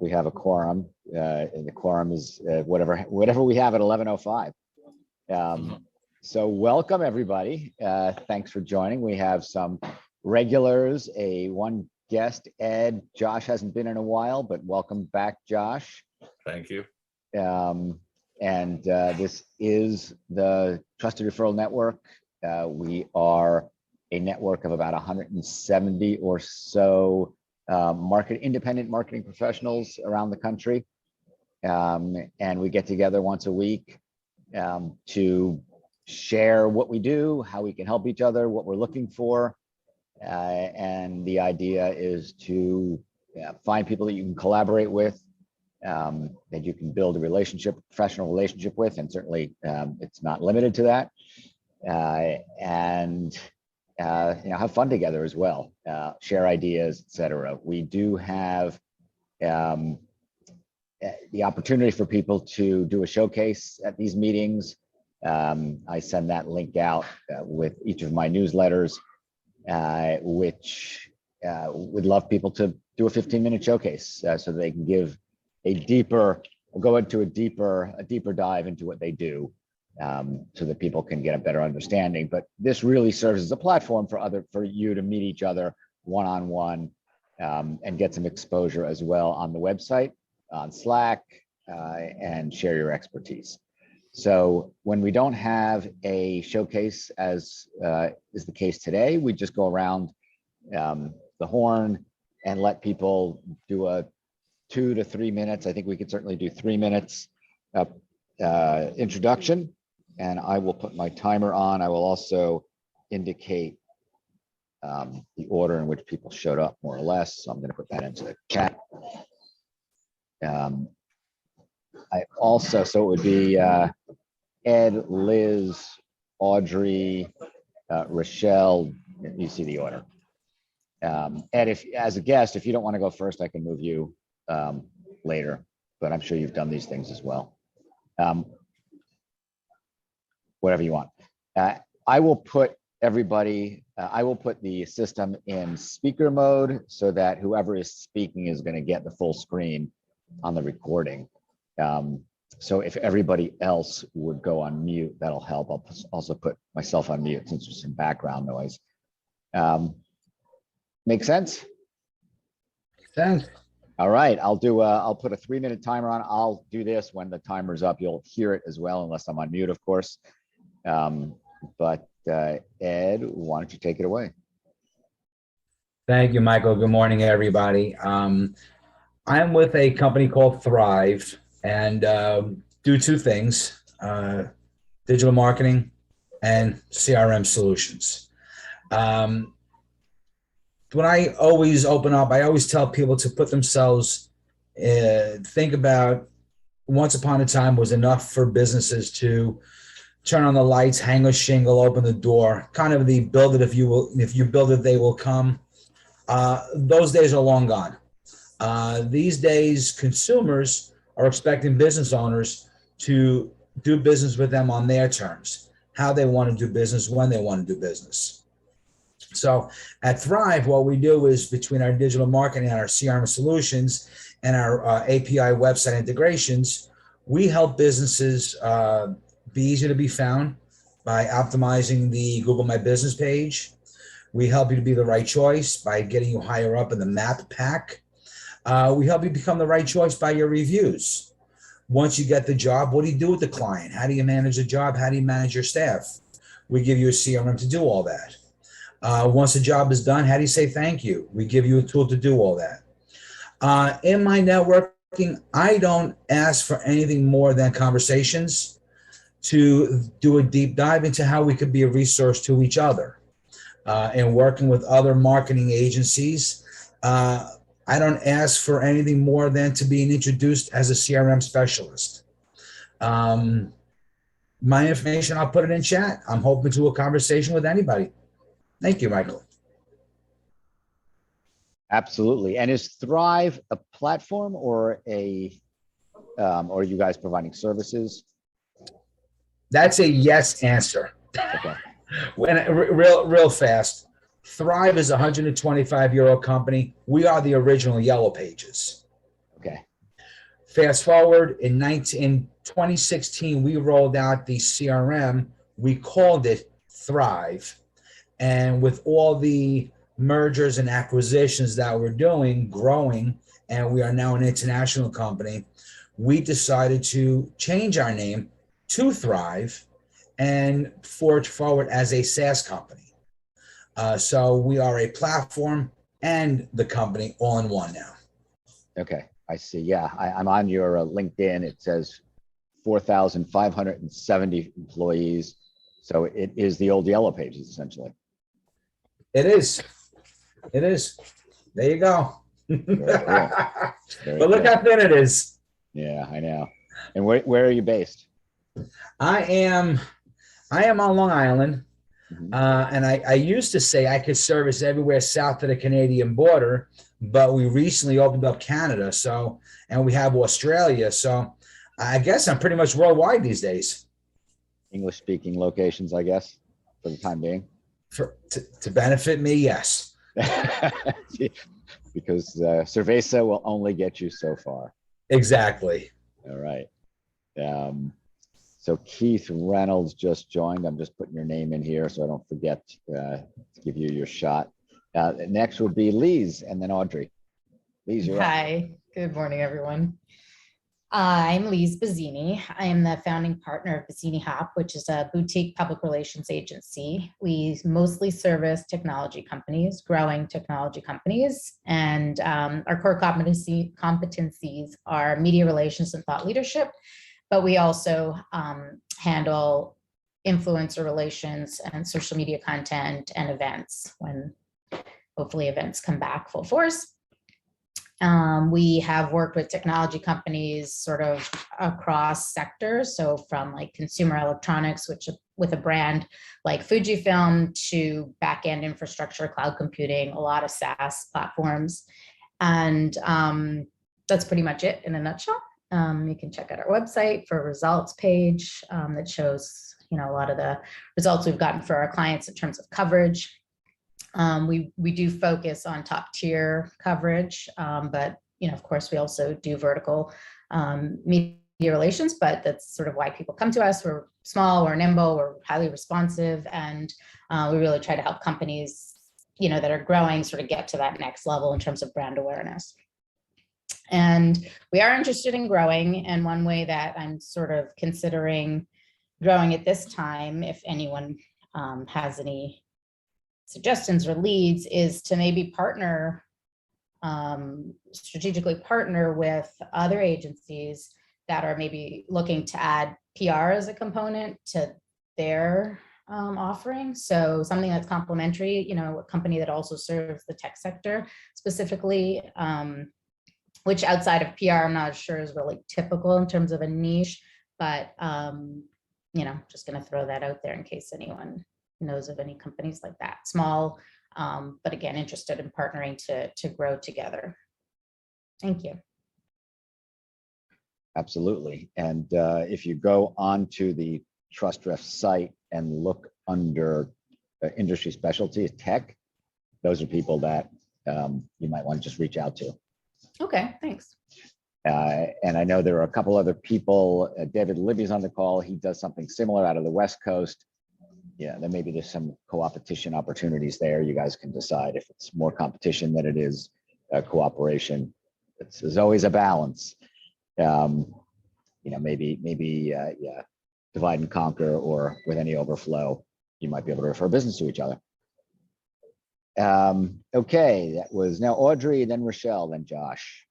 think we have a quorum, and the quorum is whatever we have at 11:05. So welcome everybody. Thanks for joining. We have some regulars, one guest, Ed. Josh hasn't been in a while, but welcome back, Josh. Thank you. This is the Trusted Referral Network. We are a network of about 170 or so independent marketing professionals around the country. And we get together once a week to share what we do, how we can help each other, what we're looking for. And the idea is to find people that you can collaborate with, that you can build a professional relationship with, and certainly it's not limited to that. Have fun together as well, share ideas, etc. We do have the opportunity for people to do a showcase at these meetings. I send that link out with each of my newsletters, which would love people to do a 15-minute showcase so they can go into a deeper dive into what they do, so that people can get a better understanding. But this really serves as a platform for you to meet each other one-on-one, and get some exposure as well on the website, on Slack, and share your expertise. So when we don't have a showcase, as is the case today, we just go around the horn and let people do a 2 to 3 minutes. I think we could certainly do 3 minutes introduction, and I will put my timer on. I will also indicate the order in which people showed up, more or less. So I'm going to put that into the chat. So it would be Ed, Liz, Audrey, Rochelle. You see the order. Ed, as a guest, if you don't want to go first, I can move you later, but I'm sure you've done these things as well. Whatever you want. I will put the system in speaker mode so that whoever is speaking is going to get the full screen on the recording. So if everybody else would go on mute, that'll help. I'll also put myself on mute since there's some background noise. Make sense? Makes sense. All right, I'll put a 3-minute timer on. I'll do this when the timer's up. You'll hear it as well, unless I'm on mute, of course. But Ed, why don't you take it away? Thank you, Michael. Good morning, everybody. I'm with a company called Thrive, and do two things: digital marketing and CRM solutions. When I always open up, I always tell people to put themselves, think about, once upon a time was enough for businesses to turn on the lights, hang a shingle, open the door, kind of the build it if you build it, they will come. Those days are long gone. These days, consumers are expecting business owners to do business with them on their terms, how they want to do business, when they want to do business. So at Thrive, what we do is, between our digital marketing and our CRM solutions and our API website integrations, we help businesses be easy to be found by optimizing the Google My Business page. We help you to be the right choice by getting you higher up in the map pack. We help you become the right choice by your reviews. Once you get the job, what do you do with the client? How do you manage the job? How do you manage your staff? We give you a CRM to do all that. Once the job is done, how do you say thank you? We give you a tool to do all that. In my networking, I don't ask for anything more than conversations to do a deep dive into how we could be a resource to each other. And working with other marketing agencies, I don't ask for anything more than to be introduced as a CRM specialist. My information, I'll put it in chat. I'm open to a conversation with anybody. Thank you, Michael. Absolutely. And is Thrive a platform or are you guys providing services? That's a yes answer. Okay. Real fast. Thrive is a 125-year-old company. We are the original Yellow Pages. Okay. Fast forward in 2016, we rolled out the CRM. We called it Thrive. And with all the mergers and acquisitions that we're doing, growing, and we are now an international company, we decided to change our name to Thrive and forge forward as a SaaS company. So we are a platform and the company all in one now. Okay, I see. Yeah, I'm on your LinkedIn. It says 4,570 employees. So it is the old Yellow Pages, essentially. It is. It is. There you go. Very cool. But look how thin it is. Yeah, I know. And where are you based? I am on Long Island. Mhm. And I used to say I could service everywhere south of the Canadian border, but we recently opened up Canada. So, and we have Australia. So I guess I'm pretty much worldwide these days. English speaking locations, I guess, for the time being. To benefit me, yes. Because Cerveza will only get you so far. Exactly. All right. So Keith Reynolds just joined. I'm just putting your name in here so I don't forget to give you your shot. Next will be Lise and then Audrey. Lise, you're up. Hi, good morning, everyone. I'm Lise Bazini. I am the founding partner of Bazini Hop, which is a boutique public relations agency. We mostly service technology companies, growing technology companies, and our core competencies are media relations and thought leadership, but we also handle influencer relations and social media content and events when hopefully events come back full force. We have worked with technology companies sort of across sectors. So from like consumer electronics, which with a brand like Fujifilm, to back-end infrastructure, cloud computing, a lot of SaaS platforms. And that's pretty much it in a nutshell. You can check out our website for a results page that shows, a lot of the results we've gotten for our clients in terms of coverage. We do focus on top tier coverage, but of course we also do vertical media relations, but that's sort of why people come to us. We're small, we're nimble, we're highly responsive, and we really try to help companies, that are growing sort of get to that next level in terms of brand awareness. And we are interested in growing, and one way that I'm sort of considering growing at this time, if anyone has any suggestions or leads, is to maybe strategically partner with other agencies that are maybe looking to add PR as a component to their offering. So something that's complementary, a company that also serves the tech sector specifically, which outside of PR, I'm not sure is really typical in terms of a niche, but just going to throw that out there in case anyone knows of any companies like that, small, but again, interested in partnering to grow together. Thank you. Absolutely. And if you go onto the TrustRef site and look under industry specialties, tech, those are people that you might want to just reach out to. Okay, thanks. And I know there are a couple other people. David Libby's on the call. He does something similar out of the West Coast. Yeah, then maybe there's some co-opetition opportunities there. You guys can decide if it's more competition than it is cooperation. There's always a balance. Maybe divide and conquer, or with any overflow, you might be able to refer business to each other. Okay, that was now Audrey, then Rochelle, then Josh.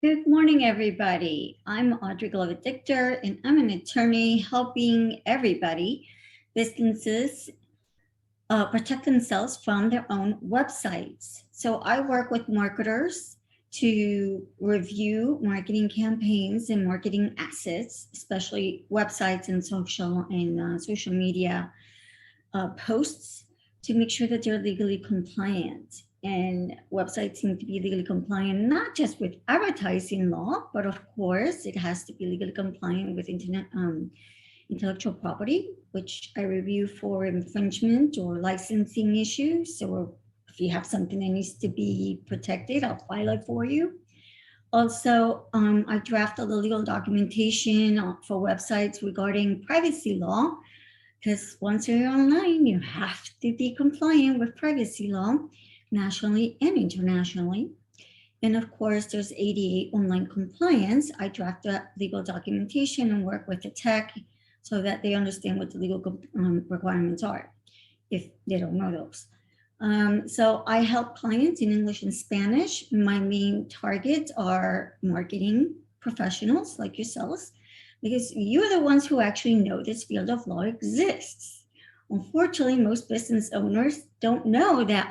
Good morning, everybody. I'm Audrey Glover-Dichter, and I'm an attorney helping everybody, businesses, protect themselves from their own websites. So I work with marketers to review marketing campaigns and marketing assets, especially websites and social media posts, to make sure that they're legally compliant. And websites need to be legally compliant, not just with advertising law, but of course it has to be legally compliant with intellectual property, which I review for infringement or licensing issues. So if you have something that needs to be protected, I'll file it for you. Also, I draft all the legal documentation for websites regarding privacy law, because once you're online, you have to be compliant with privacy law, nationally and internationally. And of course, there's ADA online compliance. I draft the legal documentation and work with the tech so that they understand what the legal requirements are, if they don't know those. So I help clients in English and Spanish. My main targets are marketing professionals like yourselves, because you're the ones who actually know this field of law exists. Unfortunately, most business owners don't know that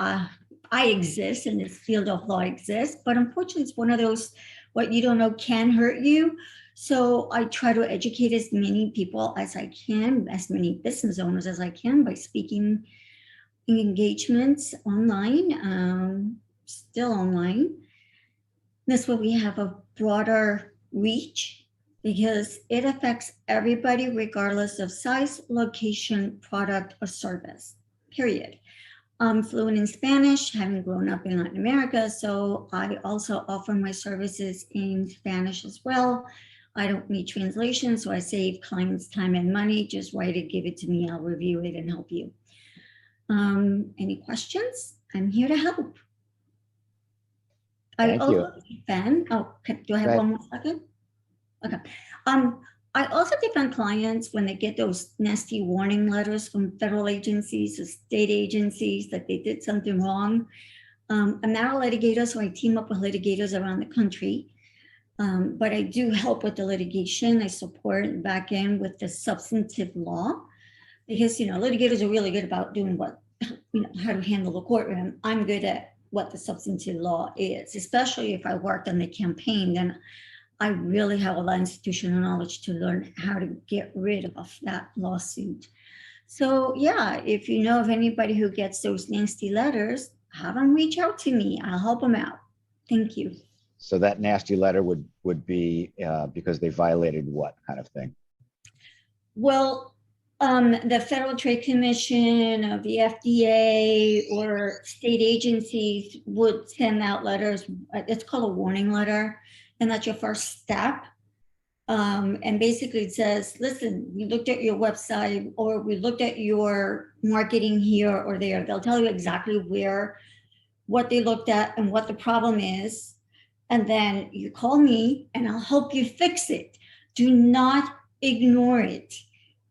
I exist and this field of law exists, but unfortunately, it's one of those, what you don't know can hurt you. So I try to educate as many people as I can, as many business owners as I can, by speaking engagements online, still online. That's why we have a broader reach, because it affects everybody regardless of size, location, product, or service, period. I'm fluent in Spanish, having grown up in Latin America, so I also offer my services in Spanish as well. I don't need translation, so I save clients time and money. Just write it, give it to me, I'll review it and help you. Any questions? I'm here to help. Thank you. Do I have one more second? Okay. I also defend clients when they get those nasty warning letters from federal agencies or state agencies that they did something wrong. I'm not a litigator, so I team up with litigators around the country. But I do help with the litigation. I support back end with the substantive law, because, litigators are really good about doing what, how to handle the courtroom. I'm good at what the substantive law is, especially if I worked on the campaign, then I really have a lot of institutional knowledge to learn how to get rid of that lawsuit. So yeah, if you know of anybody who gets those nasty letters, have them reach out to me. I'll help them out. Thank you. So that nasty letter would be because they violated what kind of thing? Well, the Federal Trade Commission, of the FDA, or state agencies would send out letters. It's called a warning letter, and that's your first step. And basically it says, listen, we looked at your website, or we looked at your marketing here or there. They'll tell you exactly what they looked at and what the problem is. And then you call me and I'll help you fix it. Do not ignore it.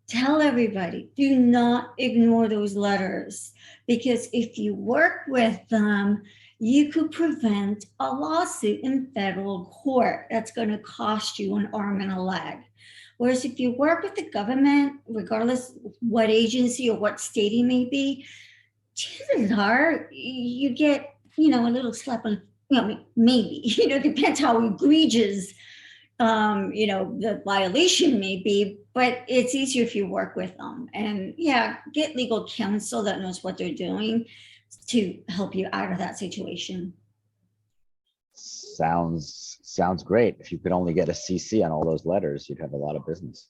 Tell everybody, do not ignore those letters, because if you work with them, you could prevent a lawsuit in federal court. That's going to cost you an arm and a leg. Whereas if you work with the government, regardless what agency or what state it may be, chances are you get, a little slap on, maybe, depends how egregious, the violation may be, but it's easier if you work with them. And yeah, get legal counsel that knows what they're doing to help you out of that situation. Sounds great. If you could only get a CC on all those letters, you'd have a lot of business.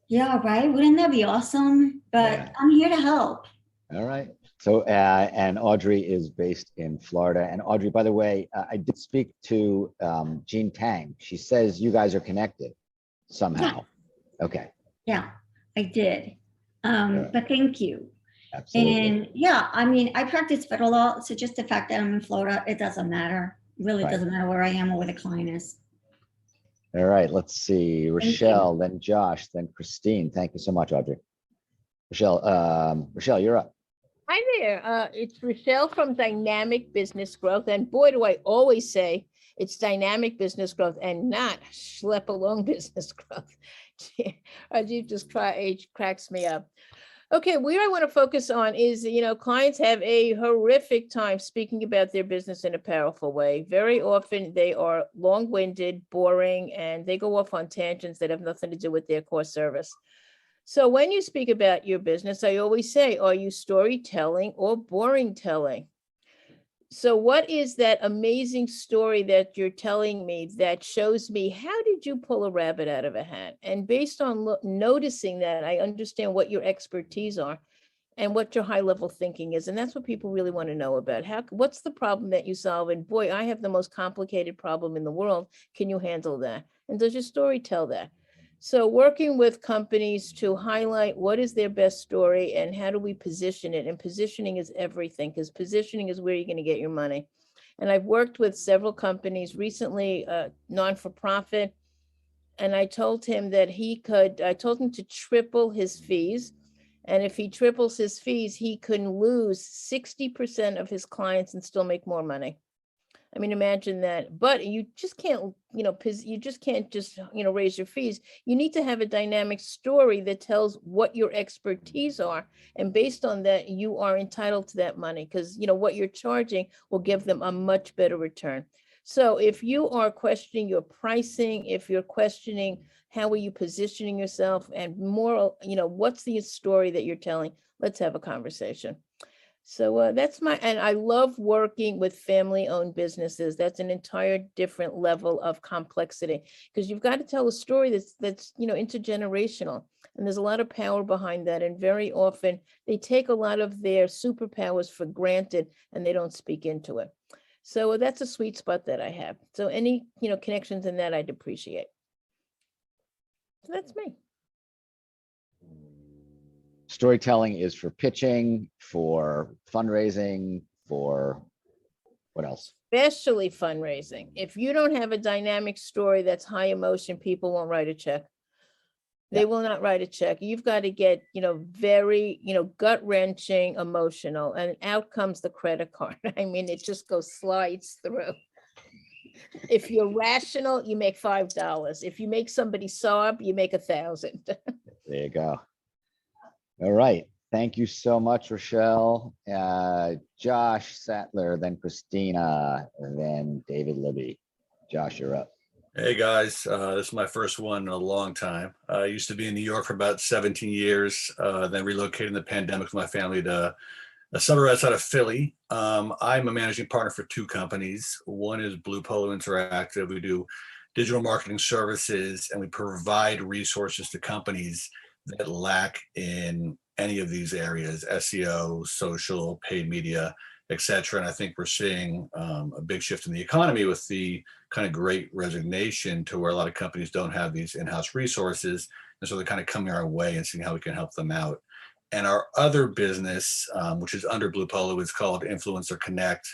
Yeah, right. Wouldn't that be awesome? But yeah. I'm here to help. All right. So, and Audrey is based in Florida. And Audrey, by the way, I did speak to Jean Tang. She says you guys are connected somehow. Yeah. Okay. Yeah, I did. But thank you. Absolutely. And yeah, I practice federal law. So just the fact that I'm in Florida, it doesn't matter. It really doesn't matter where I am or where the client is. All right, let's see. Rochelle, then Josh, then Christine. Thank you so much, Audrey. Rochelle, you're up. Hi there. It's Rochelle from Dynamic Business Growth. And boy, do I always say it's dynamic business growth and not schlep along business growth. Rajiv just cracks me up. Okay, where I want to focus on is, clients have a horrific time speaking about their business in a powerful way. Very often they are long-winded, boring, and they go off on tangents that have nothing to do with their core service. So when you speak about your business, I always say, are you storytelling or boring telling? So what is that amazing story that you're telling me that shows me, how did you pull a rabbit out of a hat? And based on noticing that, I understand what your expertise are. and what your high level thinking is. And that's what people really want to know about. What's the problem that you solve? And boy, I have the most complicated problem in the world. Can you handle that? And does your story tell that? So working with companies to highlight what is their best story and how do we position it? And positioning is everything, because positioning is where you're going to get your money. And I've worked with several companies recently, non-for-profit, and I told him that I told him to triple his fees. And if he triples his fees, he can lose 60% of his clients and still make more money. I mean, imagine that. But you just can't, you just can't just, raise your fees. You need to have a dynamic story that tells what your expertise are. And based on that, you are entitled to that money because, what you're charging will give them a much better return. So if you are questioning your pricing, if you're questioning how are you positioning yourself and more, what's the story that you're telling, let's have a conversation. So that's and I love working with family-owned businesses. That's an entire different level of complexity because you've got to tell a story that's intergenerational, and there's a lot of power behind that. And very often they take a lot of their superpowers for granted and they don't speak into it. So that's a sweet spot that I have. So any connections in that I'd appreciate. So that's me. Storytelling is for pitching, for fundraising, for what else? Especially fundraising. If you don't have a dynamic story that's high emotion, people won't write a check. They will not write a check. You've got to get, very, gut wrenching, emotional, and out comes the credit card. I mean, it just slides through. If you're rational, you make $5. If you make somebody sob, you make 1,000. There you go. All right. Thank you so much, Rochelle. Josh Satler, then Christina, and then David Libby. Josh, you're up. Hey guys, this is my first one in a long time. I used to be in New York for about 17 years, then relocated in the pandemic with my family to a suburb outside of Philly. I'm a managing partner for two companies. One is Blue Polo Interactive. We do digital marketing services and we provide resources to companies that lack in any of these areas, SEO, social, paid media, et cetera. And I think we're seeing a big shift in the economy with the kind of great resignation to where a lot of companies don't have these in-house resources. And so they're kind of coming our way and seeing how we can help them out. And our other business, which is under Blue Polo, is called Influencer Connect.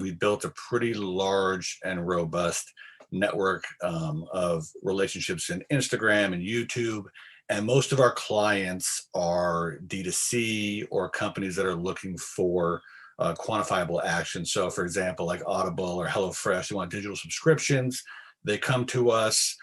We built a pretty large and robust network of relationships in Instagram and YouTube. And most of our clients are D2C or companies that are looking for quantifiable action. So for example, like Audible or HelloFresh, they want digital subscriptions. They come to us.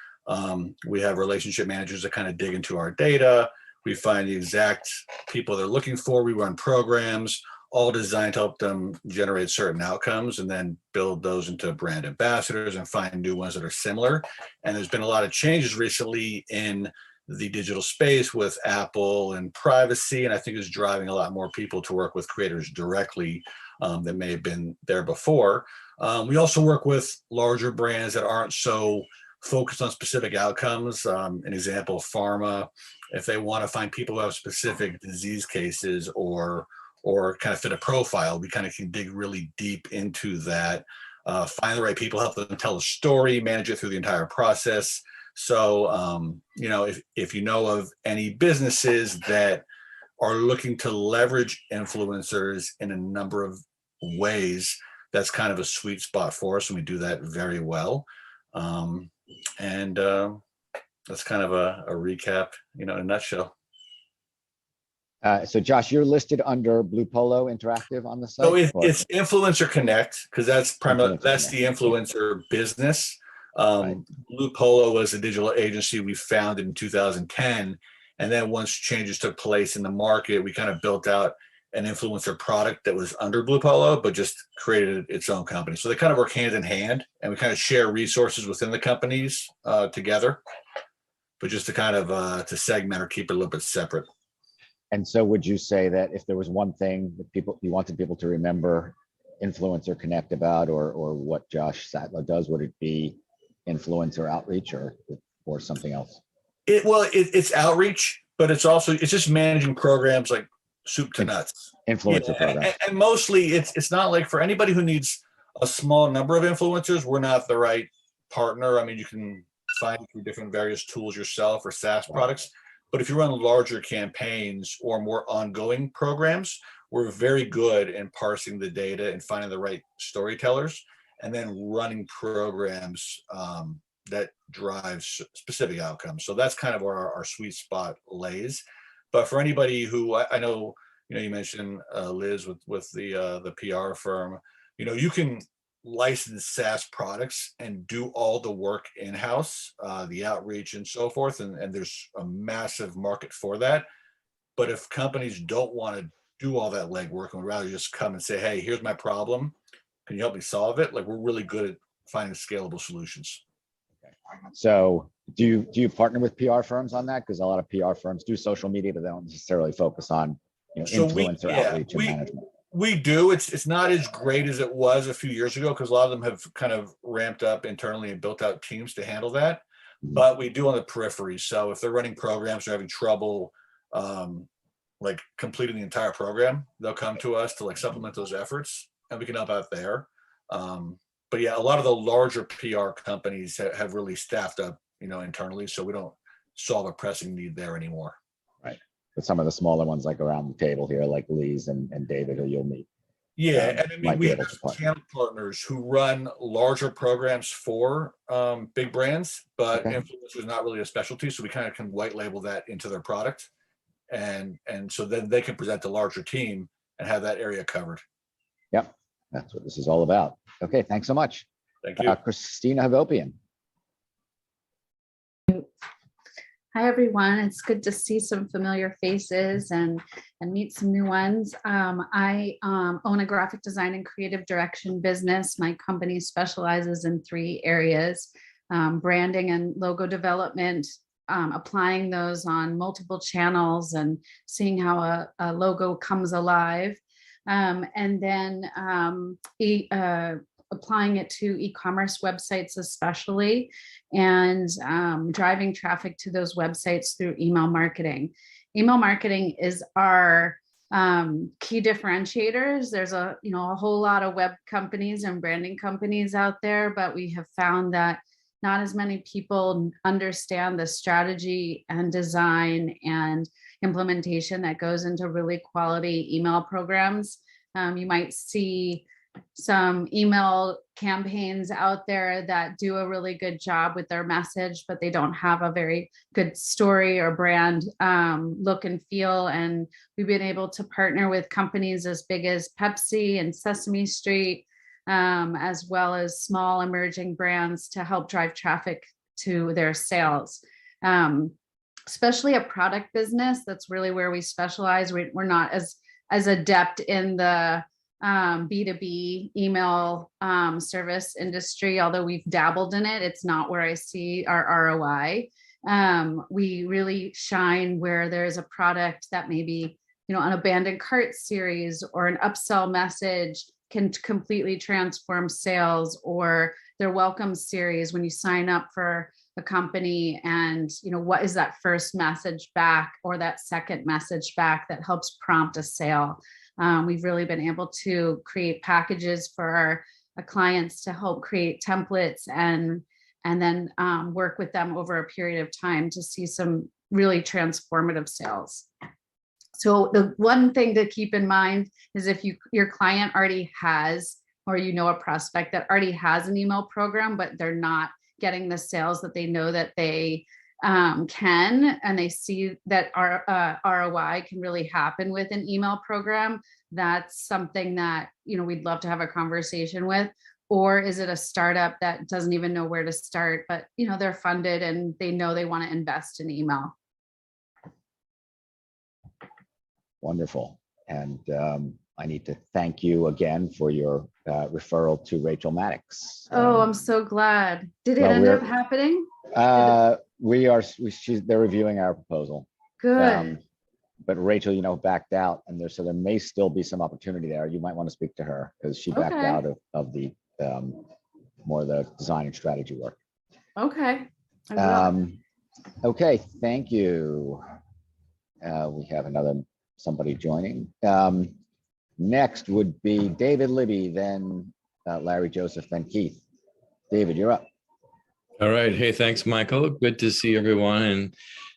We have relationship managers that kind of dig into our data. We find the exact people they're looking for. We run programs, all designed to help them generate certain outcomes and then build those into brand ambassadors and find new ones that are similar. And there's been a lot of changes recently in the digital space with Apple and privacy, and I think is driving a lot more people to work with creators directly that may have been there before. We also work with larger brands that aren't so focused on specific outcomes. An example, pharma, if they want to find people who have specific disease cases or kind of fit a profile, we kind of can dig really deep into that, find the right people, help them tell a story, manage it through the entire process. So, if you know of any businesses that are looking to leverage influencers in a number of ways, that's kind of a sweet spot for us, and we do that very well. And that's kind of a recap, in a nutshell. So Josh, you're listed under Blue Polo Interactive on the site? So it's Influencer Connect, because that's primarily, that's the Connect. influencer business. Right. Blue Polo was a digital agency we founded in 2010. And then once changes took place in the market, we kind of built out an influencer product that was under Blue Polo, but just created its own company. So they kind of work hand in hand, and we kind of share resources within the companies together, but just to kind of to segment or keep it a little bit separate. And so would you say that if there was one thing that you wanted people to remember Influencer Connect about, or what Josh Satler does, would it be influencer outreach or something else? It's outreach, but it's just managing programs like soup to nuts. Influencer Yeah, program. and mostly it's not like for anybody who needs a small number of influencers, we're not the right partner. I mean, you can find it through different various tools yourself or SaaS products. But if you run larger campaigns or more ongoing programs, we're very good in parsing the data and finding the right storytellers and then running programs that drive specific outcomes. So that's kind of where our sweet spot lays. But for anybody who I know, you mentioned Liz with the PR firm, you can license SaaS products and do all the work in-house, the outreach and so forth. And there's a massive market for that. But if companies don't want to do all that legwork and would rather just come and say, hey, here's my problem, can you help me solve it? Like, we're really good at finding scalable solutions. So do you partner with PR firms on that? Because a lot of PR firms do social media, but they don't necessarily focus on influencer outreach and management. We do. It's not as great as it was a few years ago because a lot of them have kind of ramped up internally and built out teams to handle that. But we do on the periphery. So if they're running programs or having trouble like completing the entire program, they'll come to us to like supplement those efforts, and we can help out there. But yeah, a lot of the larger PR companies have really staffed up, internally, so we don't solve a pressing need there anymore. Right. But some of the smaller ones, like around the table here, like Lee's and David, who you'll meet. Yeah, and I mean, we have partner. channel partners who run larger programs for big brands, but influencers is not really a specialty, so we kind of can white label that into their product, and so then they can present a larger team and have that area covered. Yep, that's what this is all about. Okay, thanks so much. Thank you. Christina Hagopian. Hi, everyone. It's good to see some familiar faces and meet some new ones. I own a graphic design and creative direction business. My company specializes in 3 areas: branding and logo development, applying those on multiple channels and seeing how a logo comes alive, and then applying it to e-commerce websites especially, and driving traffic to those websites through email marketing. Email marketing is our key differentiators. There's a whole lot of web companies and branding companies out there, but we have found that not as many people understand the strategy and design and implementation that goes into really quality email programs. You might see some email campaigns out there that do a really good job with their message, but they don't have a very good story or brand look and feel. And we've been able to partner with companies as big as Pepsi and Sesame Street, as well as small emerging brands to help drive traffic to their sales. Especially a product business, that's really where we specialize. We're not as adept in the B2B email service industry, although we've dabbled in it. It's not where I see our ROI. We really shine where there's a product that maybe, an abandoned cart series or an upsell message can completely transform sales, or their welcome series when you sign up for a company, and what is that first message back or that second message back that helps prompt a sale. We've really been able to create packages for our clients to help create templates and then work with them over a period of time to see some really transformative sales. So the one thing to keep in mind is if your client already has, or a prospect that already has an email program, but they're not getting the sales that they know that they can, and they see that our ROI can really happen with an email program, that's something that we'd love to have a conversation with. Or is it a startup that doesn't even know where to start, but they're funded and they know they want to invest in email? Wonderful. And I need to thank you again for your referral to Rachel Maddox. Oh, I'm so glad. Did it end up happening? They're reviewing our proposal. Good. But Rachel, backed out, and there may still be some opportunity there. You might want to speak to her because she backed out of the more of the design and strategy work. Okay. Okay, thank you. We have another somebody joining. Next would be David Libby, then Larry Joseph, then Keith. David, you're up. All right. Hey, thanks, Michael. Good to see everyone and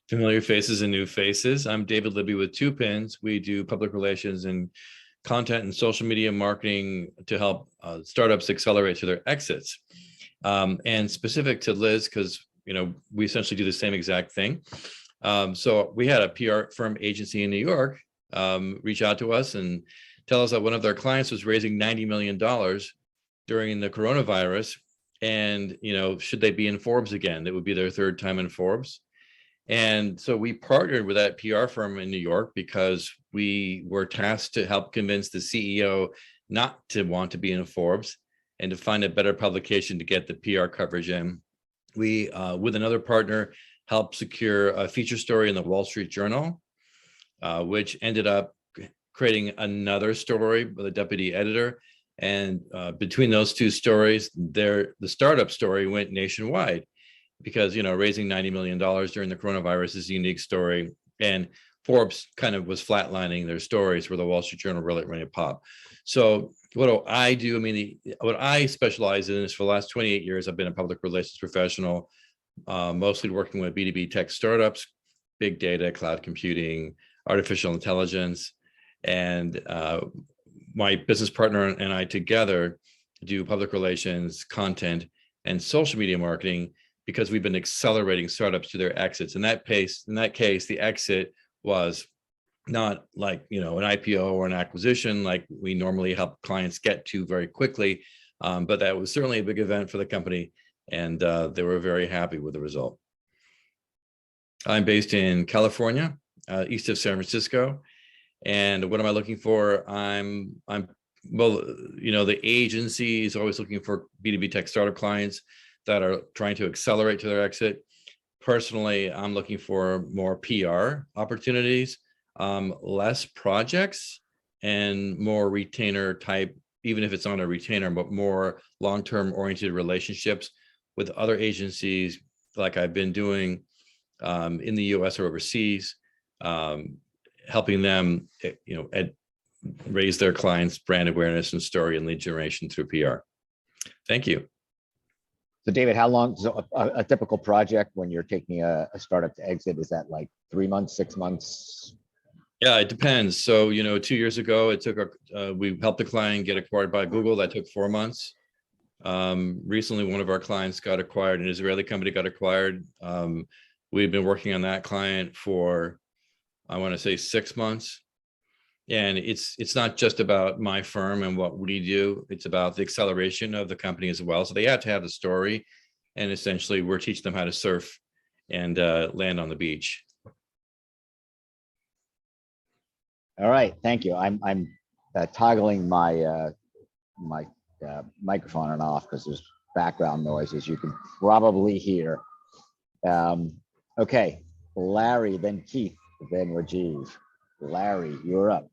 familiar faces and new faces. I'm David Libby with 2 Pins. We do public relations and content and social media marketing to help startups accelerate to their exits. And specific to Liz, because we essentially do the same exact thing. So we had a PR firm agency in New York reach out to us and tell us that one of their clients was raising $90 million during the coronavirus. And, should they be in Forbes again? That would be their 3rd time in Forbes. And so we partnered with that PR firm in New York because we were tasked to help convince the CEO not to want to be in Forbes and to find a better publication to get the PR coverage in. We, with another partner, helped secure a feature story in the Wall Street Journal, which ended up creating another story with a deputy editor. And between those 2 stories, the startup story went nationwide because, raising $90 million during the coronavirus is a unique story. And Forbes kind of was flatlining their stories where the Wall Street Journal really pop. So what do I do? I mean, what I specialize in is for the last 28 years, I've been a public relations professional, mostly working with B2B tech startups, big data, cloud computing, artificial intelligence. And my business partner and I together do public relations, content, and social media marketing because we've been accelerating startups to their exits. In that case, the exit was not like an IPO or an acquisition like we normally help clients get to very quickly, but that was certainly a big event for the company, and they were very happy with the result. I'm based in California, east of San Francisco. And what am I looking for? Well, the agency is always looking for B2B tech startup clients that are trying to accelerate to their exit. Personally, I'm looking for more PR opportunities, less projects, and more retainer type, even if it's not a retainer, but more long-term oriented relationships with other agencies like I've been doing in the US or overseas. Helping them, raise their clients' brand awareness and story and lead generation through PR. Thank you. So David, how long, so a typical project when you're taking a startup to exit, is that like 3 months, 6 months? Yeah, it depends. So, 2 years ago, it took we helped the client get acquired by Google. That took 4 months. Recently, one of our clients got acquired, an Israeli company got acquired. We've been working on that client for, I want to say 6 months. And it's not just about my firm and what we do, it's about the acceleration of the company as well. So they have to have the story, and essentially we're teaching them how to surf and land on the beach. All right, thank you. I'm toggling my microphone on and off because there's background noise, as you can probably hear. Okay, Larry, then Keith, then Rajiv. Larry, you're up.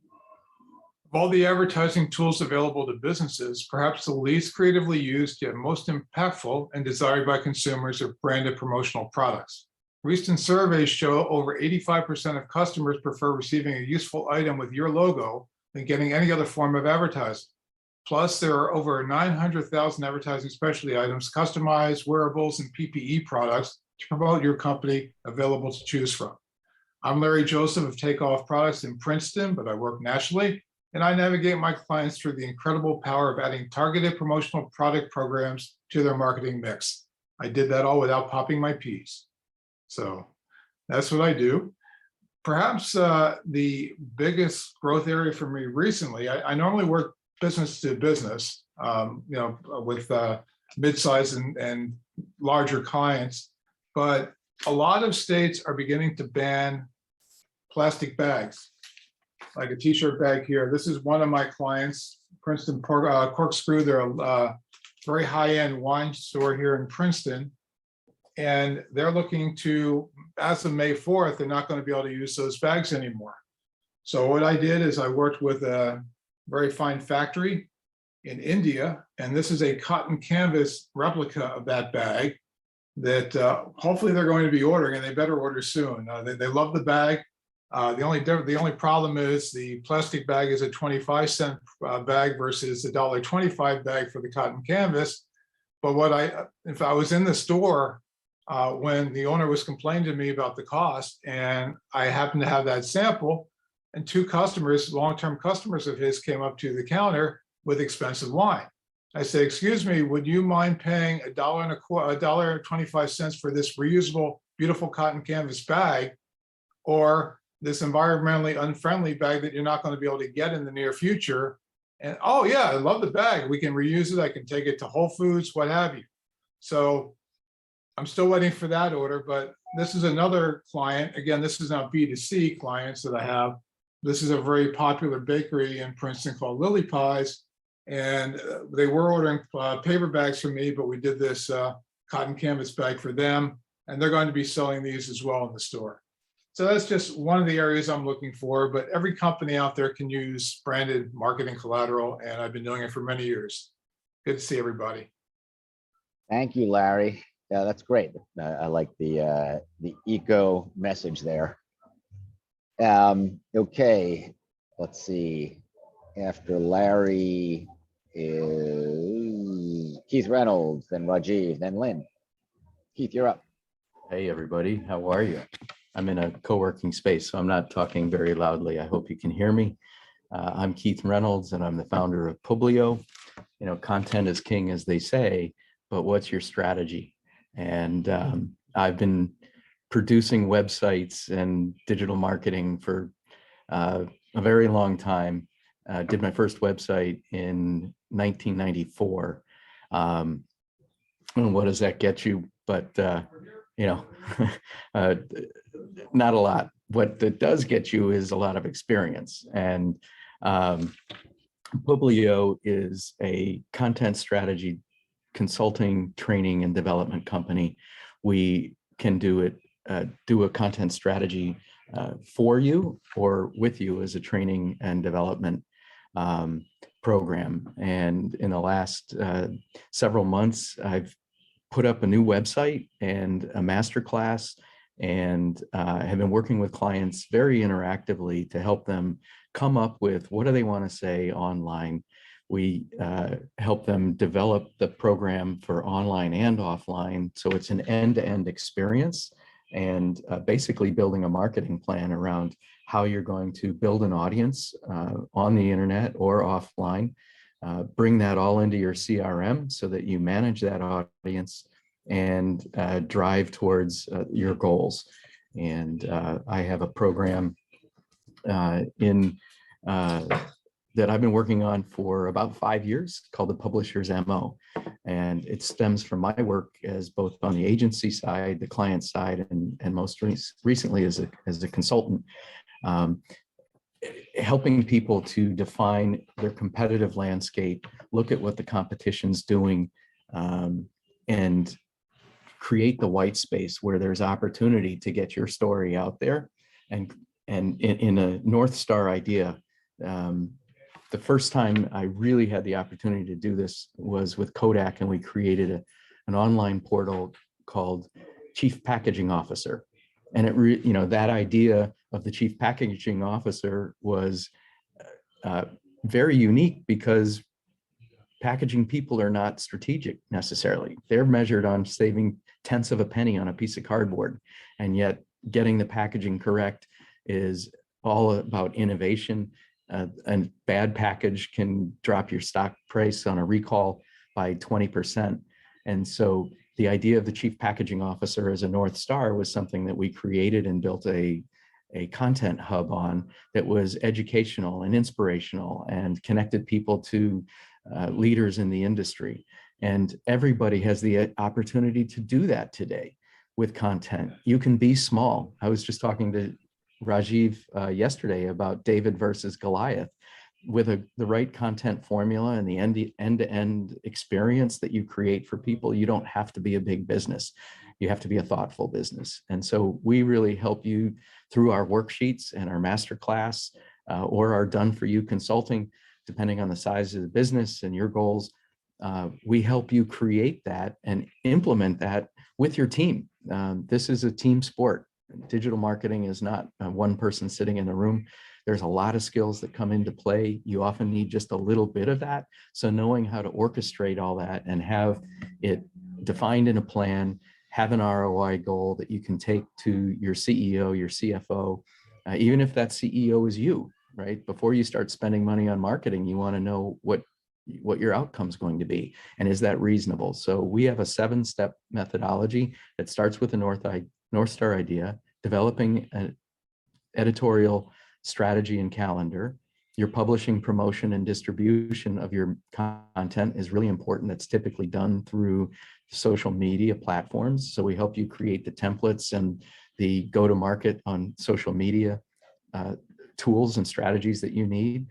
Of all the advertising tools available to businesses, perhaps the least creatively used yet most impactful and desired by consumers are branded promotional products. Recent surveys show over 85% of customers prefer receiving a useful item with your logo than getting any other form of advertising. Plus, there are over 900,000 advertising specialty items, customized wearables, and PPE products to promote your company available to choose from. I'm Larry Joseph of Takeoff Products in Princeton, but I work nationally, and I navigate my clients through the incredible power of adding targeted promotional product programs to their marketing mix. I did that all without popping my peas. So that's what I do. Perhaps the biggest growth area for me recently, I normally work business to business, with mid-size and larger clients, but a lot of states are beginning to ban plastic bags, like a t-shirt bag here. This is one of my clients, Princeton Corkscrew. They're a very high-end wine store here in Princeton. And they're looking to, as of May 4th, they're not going to be able to use those bags anymore. So what I did is I worked with a very fine factory in India, and this is a cotton canvas replica of that bag that hopefully they're going to be ordering, and they better order soon. They love the bag. The only problem is the plastic bag is a 25-cent bag versus a $1.25 bag for the cotton canvas. But if I was in the store when the owner was complaining to me about the cost, and I happened to have that sample, and two customers, long-term customers of his, came up to the counter with expensive wine. I said, "Excuse me, would you mind paying $1.25 for this reusable, beautiful cotton canvas bag, or this environmentally unfriendly bag that you're not going to be able to get in the near future?" And, "Oh yeah, I love the bag. We can reuse it. I can take it to Whole Foods, what have you." So I'm still waiting for that order, but this is another client. Again, this is now B2C clients that I have. This is a very popular bakery in Princeton called Lily Pies. And they were ordering paper bags from me, but we did this cotton canvas bag for them. And they're going to be selling these as well in the store. So that's just one of the areas I'm looking for, but every company out there can use branded marketing collateral, and I've been doing it for many years. Good to see everybody. Thank you, Larry. Yeah, that's great. I like the eco message there. Okay, let's see. After Larry is Keith Reynolds, then Rajiv, then Lynn. Keith, you're up. Hey, everybody. How are you? I'm in a co-working space, so I'm not talking very loudly. I hope you can hear me. I'm Keith Reynolds, and I'm the founder of Publio. You know, content is king, as they say, but what's your strategy? And I've been producing websites and digital marketing for a very long time. Did my first website in 1994. And what does that get you? But, you know, not a lot. What that does get you is a lot of experience. And Publio is a content strategy consulting, training, and development company. We can do it, do a content strategy for you or with you as a training and development program. And in the last several months, I've put up a new website and a masterclass, and have been working with clients very interactively to help them come up with what do they want to say online. We help them develop the program for online and offline, so it's an end-to-end experience, and basically building a marketing plan around how you're going to build an audience on the internet or offline, bring that all into your CRM so that you manage that audience and drive towards your goals. And I have a program that I've been working on for about 5 years called the Publisher's MO. And it stems from my work as both on the agency side, the client side, and most recently as a consultant, helping people to define their competitive landscape, look at what the competition's doing, and create the white space where there's opportunity to get your story out there. And in a North Star idea, the first time I really had the opportunity to do this was with Kodak, and we created an online portal called Chief Packaging Officer. And it that idea of the Chief Packaging Officer was very unique because packaging people are not strategic necessarily. They're measured on saving tenths of a penny on a piece of cardboard, and yet getting the packaging correct is all about innovation. And bad package can drop your stock price on a recall by 20%. And so the idea of the Chief Packaging Officer as a North Star was something that we created and built a content hub on that was educational and inspirational and connected people to leaders in the industry. And everybody has the opportunity to do that today with content. You can be small. I was just talking to Rajiv yesterday about David versus Goliath. With the right content formula and the end-to-end experience that you create for people, you don't have to be a big business. You have to be a thoughtful business. And so we really help you through our worksheets and our masterclass or our done-for-you consulting, depending on the size of the business and your goals. We help you create that and implement that with your team. This is a team sport. digital marketing is not one person sitting in the room. There's a lot of skills that come into play. You often need just a little bit of that. So knowing how to orchestrate all that and have it defined in a plan, have an ROI goal that you can take to your CEO, your CFO, even if that CEO is you, right? Before you start spending money on marketing, you want to know what your outcome is going to be. And is that reasonable? So we have a 7-step methodology that starts with a North Star idea, developing an editorial strategy and calendar. Your publishing, promotion, and distribution of your content is really important. That's typically done through social media platforms. So we help you create the templates and the go-to-market on social media tools and strategies that you need.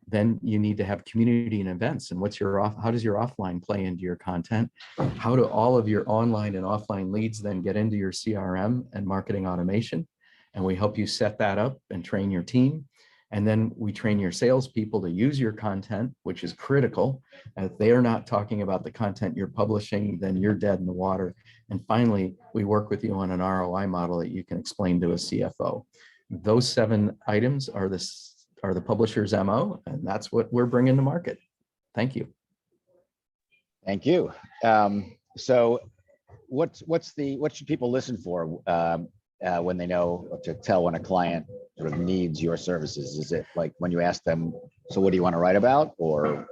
Then you need to have community and events. And how does your offline play into your content? How do all of your online and offline leads then get into your CRM and marketing automation? And we help you set that up and train your team. And then we train your salespeople to use your content, which is critical. If they are not talking about the content you're publishing, then you're dead in the water. And finally, we work with you on an ROI model that you can explain to a CFO. Those 7 items are the publisher's MO, and that's what we're bringing to market. Thank you. Thank you. So what should people listen for when they know to tell when a client sort of needs your services? Is it like when you ask them, so what do you want to write about? Or,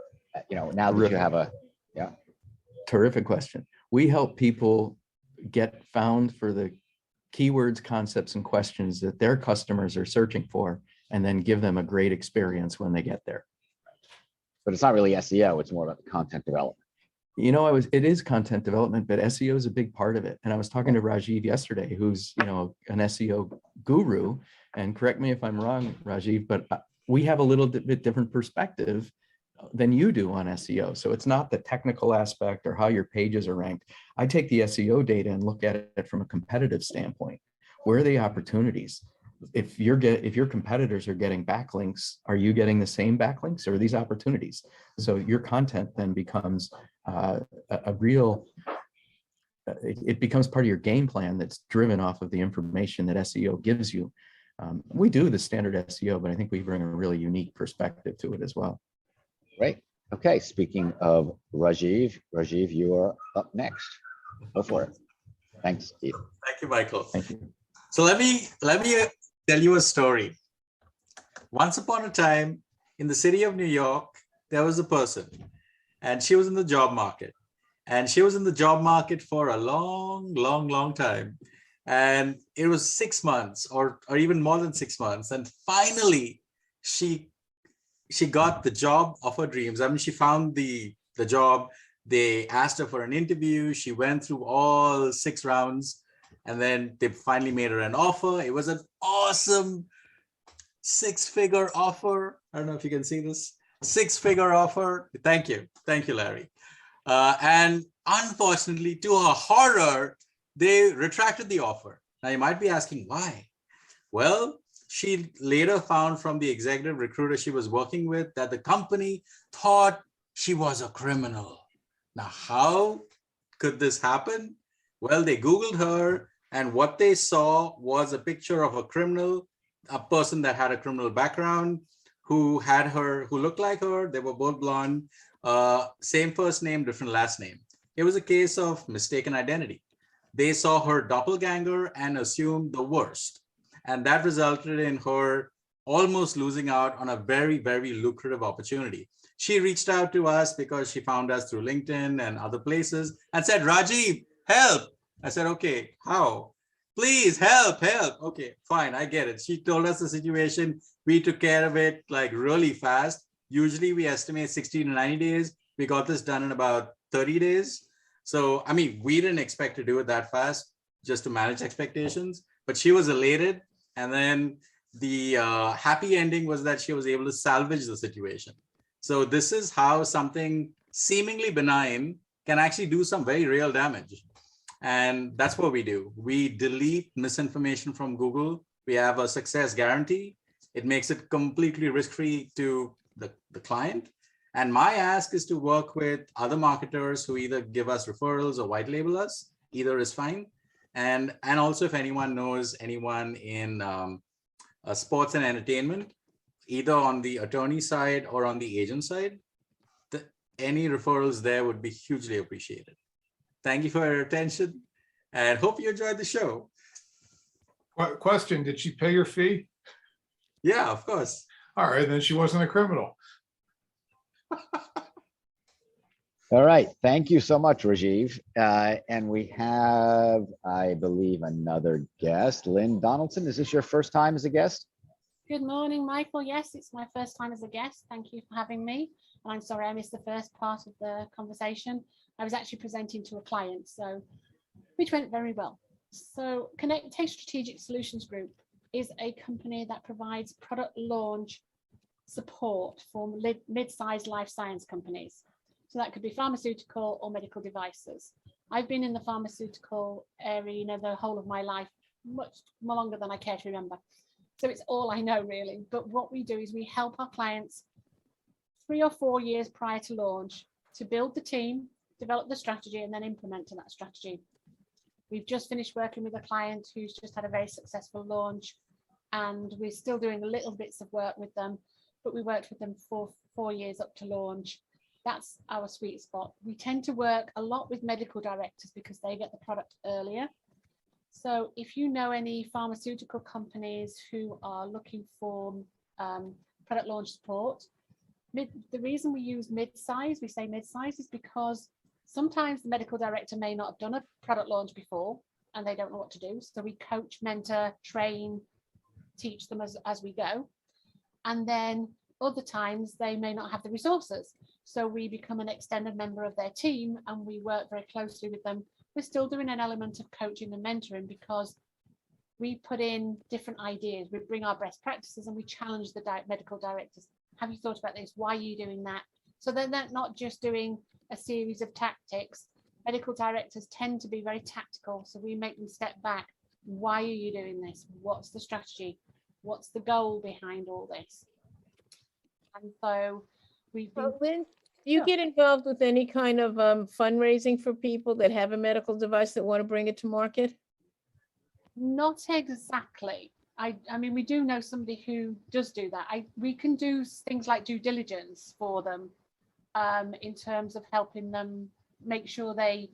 now that you have Terrific question. We help people get found for the keywords, concepts, and questions that their customers are searching for, and then give them a great experience when they get there. But it's not really SEO, it's more about the content development. It is content development, but SEO is a big part of it. And I was talking to Rajiv yesterday, who's, an SEO guru, and correct me if I'm wrong, Rajiv, but we have a little bit different perspective than you do on SEO. So it's not the technical aspect or how your pages are ranked. I take the SEO data and look at it from a competitive standpoint. Where are the opportunities? If your competitors are getting backlinks, are you getting the same backlinks, or are these opportunities? So your content then becomes it becomes part of your game plan that's driven off of the information that SEO gives you. We do the standard SEO, but I think we bring a really unique perspective to it as well. Great. Okay. Speaking of Rajiv, you are up next. Go for it. Thanks, Steve. Thank you, Michael. Thank you. So let me tell you a story. Once upon a time in the city of New York, there was a person, and she was in the job market. And she was in the job market for a long time. And it was 6 months or even more than 6 months. And finally, she got the job of her dreams. I mean, she found the job. They asked her for an interview. She went through all 6 rounds. And then they finally made her an offer. It was an awesome 6-figure offer. I don't know if you can see this. 6-figure offer. Thank you, Larry. And unfortunately, to her horror, they retracted the offer. Now you might be asking why. Well, she later found from the executive recruiter she was working with that the company thought she was a criminal. Now, how could this happen? Well, they Googled her, and what they saw was a picture of a criminal, a person that had a criminal background, who looked like her. They were both blonde, same first name, different last name. It was a case of mistaken identity. They saw her doppelganger and assumed the worst. And that resulted in her almost losing out on a very, very lucrative opportunity. She reached out to us because she found us through LinkedIn and other places and said, Rajiv, help. I said, okay, how? Please help. Okay, fine, I get it. She told us the situation. We took care of it like really fast. Usually we estimate 60 to 90 days. We got this done in about 30 days. So, I mean, we didn't expect to do it that fast, just to manage expectations, but she was elated. And then the happy ending was that she was able to salvage the situation. So this is how something seemingly benign can actually do some very real damage. And that's what we do. We delete misinformation from Google. We have a success guarantee. It makes it completely risk-free to the client. And my ask is to work with other marketers who either give us referrals or white label us. Either is fine. And also if anyone knows anyone in sports and entertainment, either on the attorney side or on the agent side, any referrals there would be hugely appreciated. Thank you for your attention and hope you enjoyed the show. Question, did she pay your fee? Yeah, of course. All right, then she wasn't a criminal. All right, thank you so much, Rajiv. And we have, I believe, another guest. Lynn Donaldson, is this your first time as a guest? Good morning, Michael. Yes, it's my first time as a guest. Thank you for having me. And I'm sorry I missed the first part of the conversation. I was actually presenting to a client, so which went very well. So Connect Strategic Solutions Group is a company that provides product launch support for mid-sized life science companies. So that could be pharmaceutical or medical devices. I've been in the pharmaceutical area, the whole of my life, much more longer than I care to remember. So it's all I know really. But what we do is we help our clients 3 or 4 years prior to launch to build the team, develop the strategy, and then implement that strategy. We've just finished working with a client who's just had a very successful launch, and we're still doing little bits of work with them, but we worked with them for 4 years up to launch. That's our sweet spot. We tend to work a lot with medical directors because they get the product earlier. So if you know any pharmaceutical companies who are looking for product launch support, the reason we use mid-size, we say mid-size, is because sometimes the medical director may not have done a product launch before and they don't know what to do. So we coach, mentor, train, teach them as we go. And then other times they may not have the resources. So we become an extended member of their team and we work very closely with them. We're still doing an element of coaching and mentoring because we put in different ideas. We bring our best practices and we challenge the medical directors. Have you thought about this? Why are you doing that? So they're not just doing a series of tactics. Medical directors tend to be very tactical. So we make them step back. Why are you doing this? What's the strategy? What's the goal behind all this? And so we've been... Well, Lynn, do you get involved with any kind of fundraising for people that have a medical device that want to bring it to market? Not exactly. I mean, we do know somebody who does do that. We can do things like due diligence for them in terms of helping them make sure they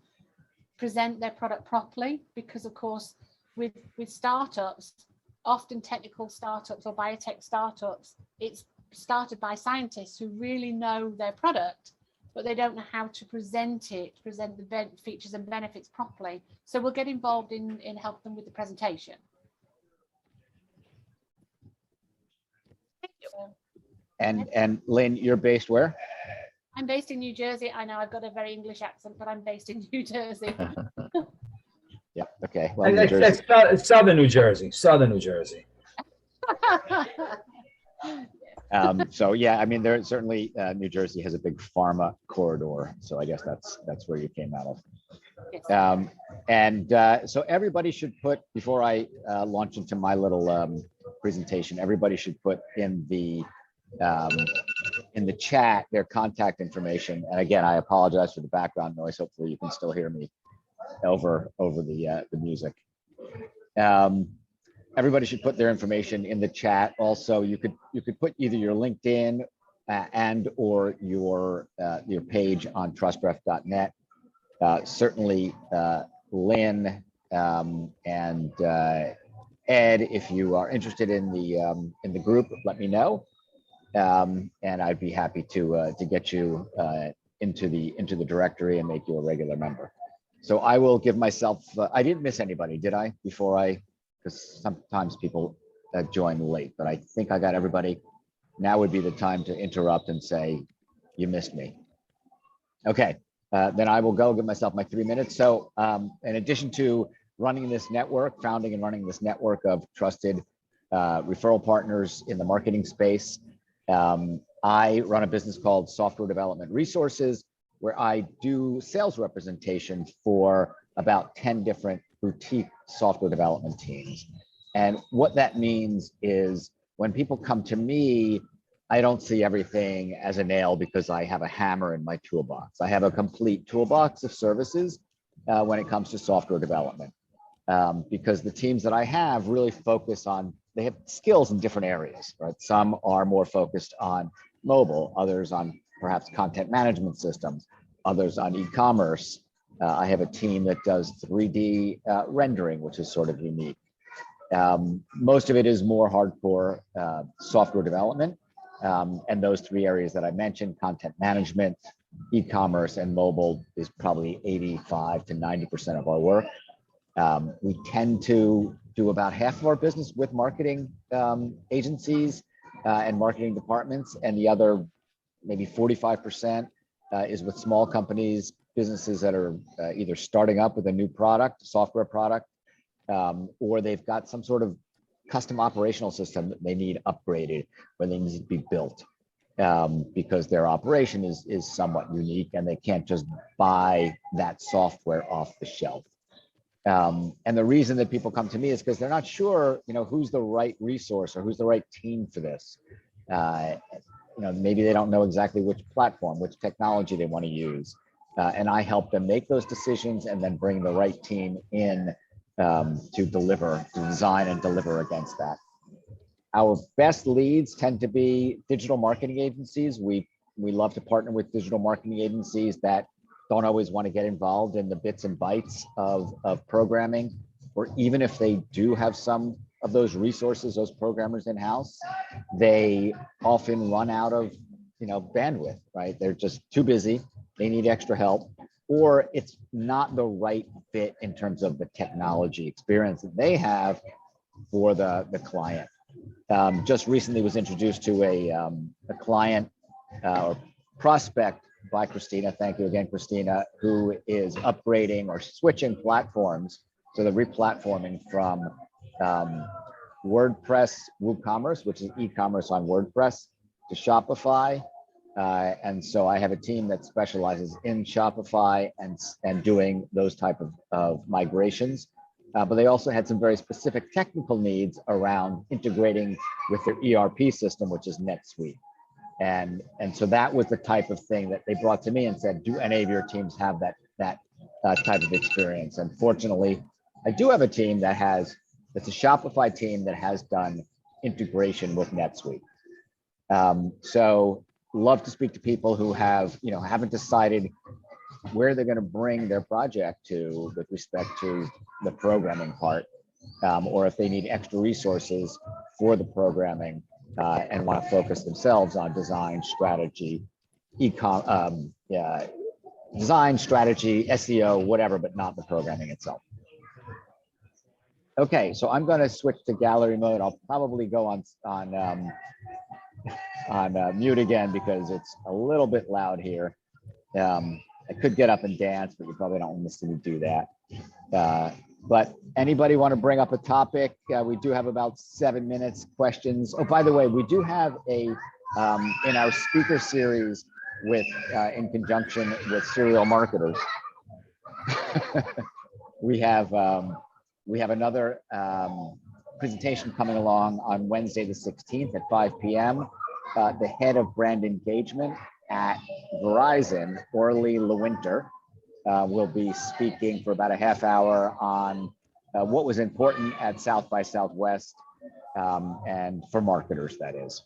present their product properly, because of course with startups, often technical startups or biotech startups, it's started by scientists who really know their product, but they don't know how to present the features and benefits properly. So we'll get involved in help them with the presentation. And Lynn, you're based where? I'm based in New Jersey. I know I've got a very English accent, but I'm based in New Jersey. Yeah, okay. Well, New Jersey. It's Southern New Jersey, Southern New Jersey. So yeah, I mean, there certainly New Jersey has a big pharma corridor, so I guess that's where you came out of. So everybody should put, before I launch into my little presentation, everybody should put in the chat their contact information. And again, I apologize for the background noise. Hopefully, you can still hear me over the music. Everybody should put their information in the chat. Also, you could put either your LinkedIn and or your page on trustbreath.net. Certainly, Lynn and Ed, if you are interested in the group, let me know, and I'd be happy to get you into the directory and make you a regular member. So I will give myself. I didn't miss anybody, did I? Because sometimes people join late, but I think I got everybody. Now would be the time to interrupt and say, you missed me. Okay, then I will go give myself my 3 minutes. So in addition to running this network, founding and running this network of trusted referral partners in the marketing space, I run a business called Software Development Resources, where I do sales representation for about 10 different boutique software development teams. And what that means is when people come to me, I don't see everything as a nail because I have a hammer in my toolbox. I have a complete toolbox of services when it comes to software development. because the teams that I have really focus on, they have skills in different areas, right? Some are more focused on mobile, others on perhaps content management systems, others on e-commerce. I have a team that does 3D rendering, which is sort of unique. Most of it is more hardcore software development. And those three areas that I mentioned, content management, e-commerce, and mobile, is probably 85 to 90% of our work. We tend to do about half of our business with marketing agencies and marketing departments, and the other maybe 45% is with small companies, businesses that are either starting up with a new product, software product, or they've got some sort of custom operational system that they need upgraded, or they need to be built because their operation is somewhat unique and they can't just buy that software off the shelf. And the reason that people come to me is because they're not sure, who's the right resource or who's the right team for this. Maybe they don't know exactly which platform, which technology they want to use. And I help them make those decisions and then bring the right team in to design and deliver against that. Our best leads tend to be digital marketing agencies. We love to partner with digital marketing agencies that don't always want to get involved in the bits and bytes of programming, or even if they do have some of those resources, those programmers in-house, they often run out of bandwidth, right? They're just too busy, they need extra help, or it's not the right fit in terms of the technology experience that they have for the client. Just recently was introduced to a client or prospect by Christina. Thank you again, Christina, who is upgrading or switching platforms. So they're replatforming from WordPress WooCommerce, which is e-commerce on WordPress, to Shopify. And so I have a team that specializes in Shopify and doing those type of migrations. But they also had some very specific technical needs around integrating with their ERP system, which is NetSuite. And so that was the type of thing that they brought to me and said, do any of your teams have that type of experience? And fortunately, I do have a team it's a Shopify team that has done integration with NetSuite. So love to speak to people who haven't decided where they're going to bring their project to with respect to the programming part, or if they need extra resources for the programming and want to focus themselves on design strategy, design strategy, SEO, whatever, but not the programming itself. Okay, so I'm going to switch to gallery mode. I'll probably go on mute again because it's a little bit loud here. I could get up and dance, but you probably don't want to see me do that. But anybody want to bring up a topic? We do have about 7 minutes questions. Oh, by the way, we do have in our speaker series in conjunction with serial marketers, we have another presentation coming along on Wednesday, the 16th at 5 p.m. The head of brand engagement at Verizon, Orly Lewinter, will be speaking for about a half hour on what was important at South by Southwest and for marketers, that is.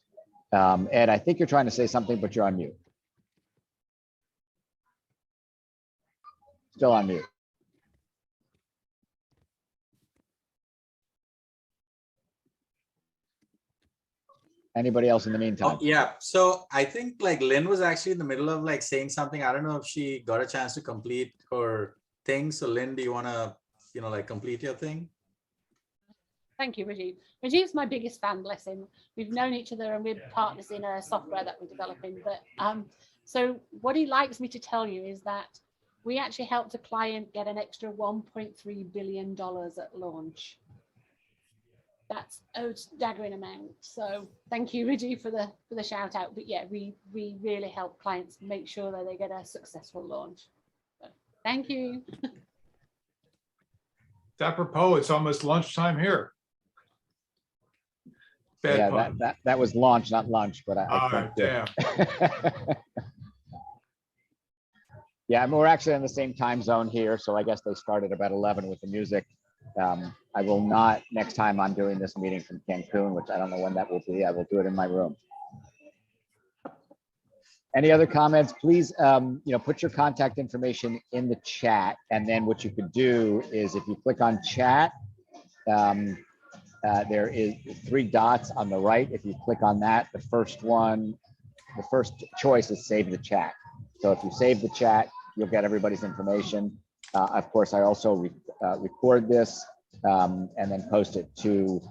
Ed, I think you're trying to say something, but you're on mute. Still on mute. Anybody else in the meantime? Oh, yeah. So I think Lynn was actually in the middle of saying something. I don't know if she got a chance to complete her thing. So Lynn, do you want to, complete your thing? Thank you, Rajiv. Rajiv's my biggest fan, bless him. We've known each other and we're partners in a software that we're developing. But so what he likes me to tell you is that we actually helped a client get an extra $1.3 billion at launch. That's a staggering amount. So thank you, Rajiv, for the shout out. But yeah, we really help clients make sure that they get a successful launch. So, thank you. Apropos, it's almost lunchtime here. Bad pun. that was launch, not lunch, but damn. Yeah, we're actually in the same time zone here, so I guess they started about 11 with the music. I will not, next time I'm doing this meeting from Cancun, which I don't know when that will be, I will do it in my room. Any other comments? Please, put your contact information in the chat. And then what you could do is if you click on chat, there is 3 dots on the right. If you click on that, the first choice is save the chat. So if you save the chat, you'll get everybody's information. Of course, I also record this and then post it to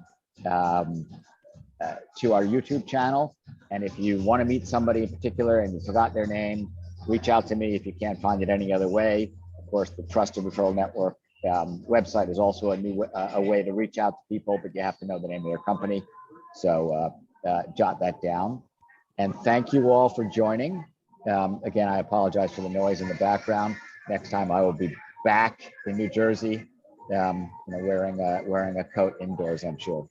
our YouTube channel. And if you want to meet somebody in particular and you forgot their name, reach out to me if you can't find it any other way. Of course, the Trusted Referral Network website is also a way to reach out to people, but you have to know the name of their company. So jot that down. And thank you all for joining. Again, I apologize for the noise in the background. Next time I will be back in New Jersey, wearing a coat indoors, I'm sure.